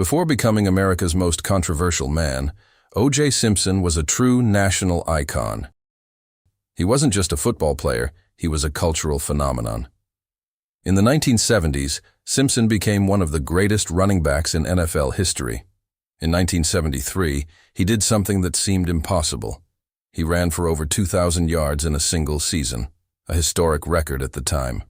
Before becoming America's most controversial man, O.J. Simpson was a true national icon. He wasn't just a football player, he was a cultural phenomenon. In the 1970s, Simpson became one of the greatest running backs in NFL history. In 1973, he did something that seemed impossible. He ran for over 2,000 yards in a single season, a historic record at the time.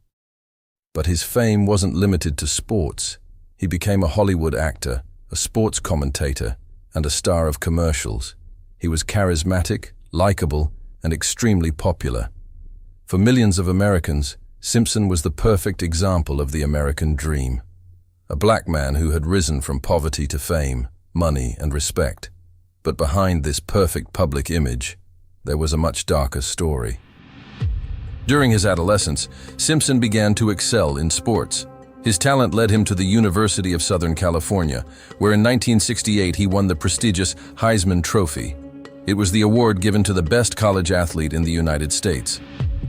But his fame wasn't limited to sports. He became a Hollywood actor, a sports commentator, and a star of commercials. He was charismatic, likable, and extremely popular. For millions of Americans, Simpson was the perfect example of the American dream. A black man who had risen from poverty to fame, money, and respect. But behind this perfect public image, there was a much darker story. During his adolescence, Simpson began to excel in sports. His talent led him to the University of Southern California, where in 1968 he won the prestigious Heisman Trophy. It was the award given to the best college athlete in the United States.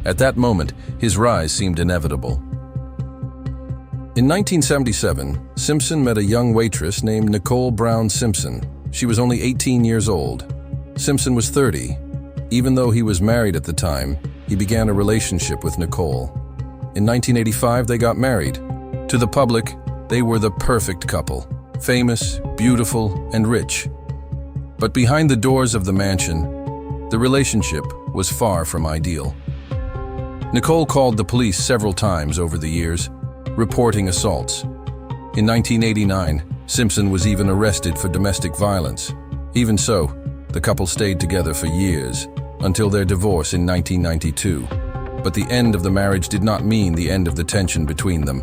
At that moment, his rise seemed inevitable. In 1977, Simpson met a young waitress named Nicole Brown Simpson. She was only 18 years old. Simpson was 30. Even though he was married at the time, he began a relationship with Nicole. In 1985, they got married. To the public, they were the perfect couple, famous, beautiful, and rich. But behind the doors of the mansion, the relationship was far from ideal. Nicole called the police several times over the years, reporting assaults. In 1989, Simpson was even arrested for domestic violence. Even so, the couple stayed together for years, until their divorce in 1992. But the end of the marriage did not mean the end of the tension between them.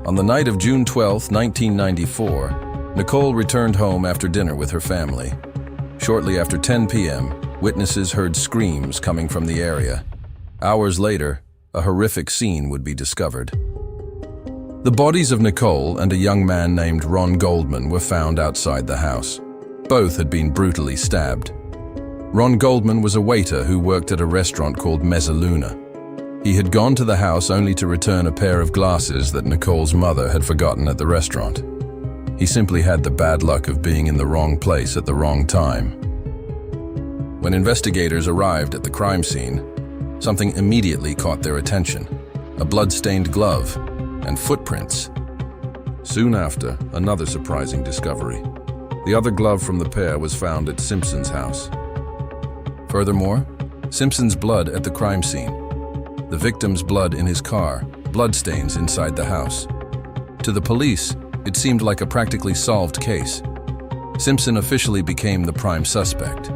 On the night of June 12, 1994, Nicole returned home after dinner with her family. Shortly after 10 p.m., witnesses heard screams coming from the area. Hours later, a horrific scene would be discovered. The bodies of Nicole and a young man named Ron Goldman were found outside the house. Both had been brutally stabbed. Ron Goldman was a waiter who worked at a restaurant called Mezzaluna. He had gone to the house only to return a pair of glasses that Nicole's mother had forgotten at the restaurant. He simply had the bad luck of being in the wrong place at the wrong time. When investigators arrived at the crime scene, something immediately caught their attention: a blood-stained glove and footprints. Soon after, another surprising discovery. The other glove from the pair was found at Simpson's house. Furthermore, Simpson's blood at the crime scene, the victim's blood in his car, bloodstains inside the house. To the police, it seemed like a practically solved case. Simpson officially became the prime suspect.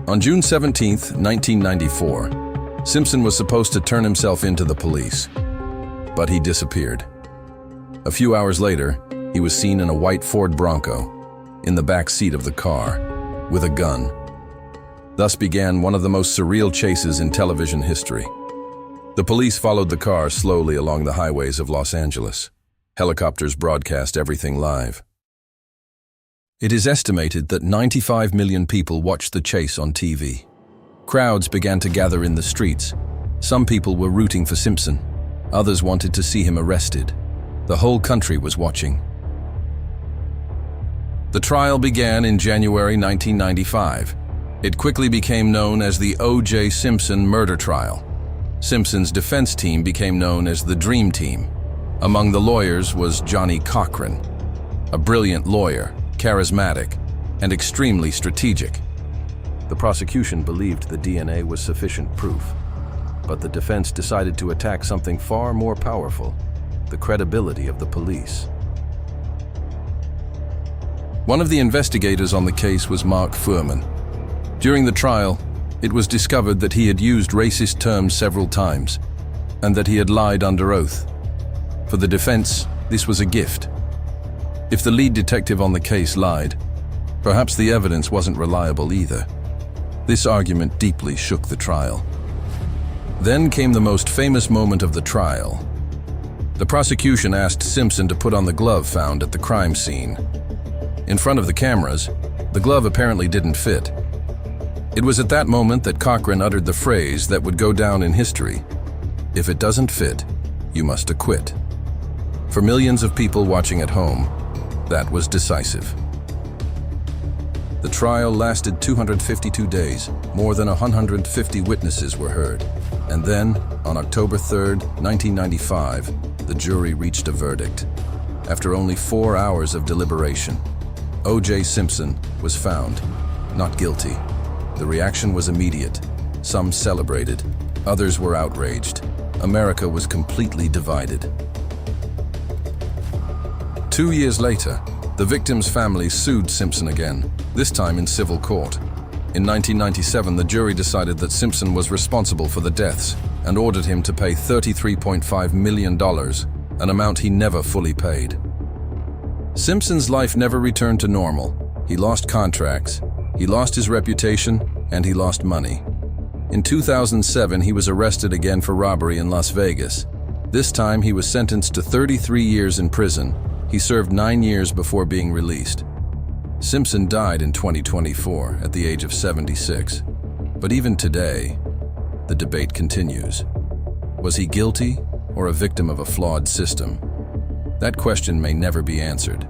On June 17, 1994, Simpson was supposed to turn himself in to the police, but he disappeared. A few hours later, he was seen in a white Ford Bronco, in the back seat of the car, with a gun. Thus began one of the most surreal chases in television history. The police followed the car slowly along the highways of Los Angeles. Helicopters broadcast everything live. It is estimated that 95 million people watched the chase on TV. Crowds began to gather in the streets. Some people were rooting for Simpson. Others wanted to see him arrested. The whole country was watching. The trial began in January 1995. It quickly became known as the O.J. Simpson murder trial. Simpson's defense team became known as the Dream Team. Among the lawyers was Johnny Cochran, a brilliant lawyer, charismatic, and extremely strategic. The prosecution believed the DNA was sufficient proof, but the defense decided to attack something far more powerful: the credibility of the police. One of the investigators on the case was Mark Fuhrman. During the trial, it was discovered that he had used racist terms several times, and that he had lied under oath. For the defense, this was a gift. If the lead detective on the case lied, perhaps the evidence wasn't reliable either. This argument deeply shook the trial. Then came the most famous moment of the trial. The prosecution asked Simpson to put on the glove found at the crime scene. In front of the cameras, the glove apparently didn't fit. It was at that moment that Cochran uttered the phrase that would go down in history: "If it doesn't fit, you must acquit." For millions of people watching at home, that was decisive. The trial lasted 252 days. More than 150 witnesses were heard. And then, on October 3, 1995, the jury reached a verdict. After only 4 hours of deliberation, O.J. Simpson was found not guilty. The reaction was immediate. Some celebrated, others were outraged. America was completely divided. 2 years later, the victim's family sued Simpson again, this time in civil court. In 1997, the jury decided that Simpson was responsible for the deaths and ordered him to pay $33.5 million, an amount he never fully paid. Simpson's life never returned to normal. He lost contracts, he lost his reputation, and he lost money. In 2007, he was arrested again for robbery in Las Vegas. This time, he was sentenced to 33 years in prison. He served 9 years before being released. Simpson died in 2024 at the age of 76. But even today, the debate continues. Was he guilty or a victim of a flawed system? That question may never be answered.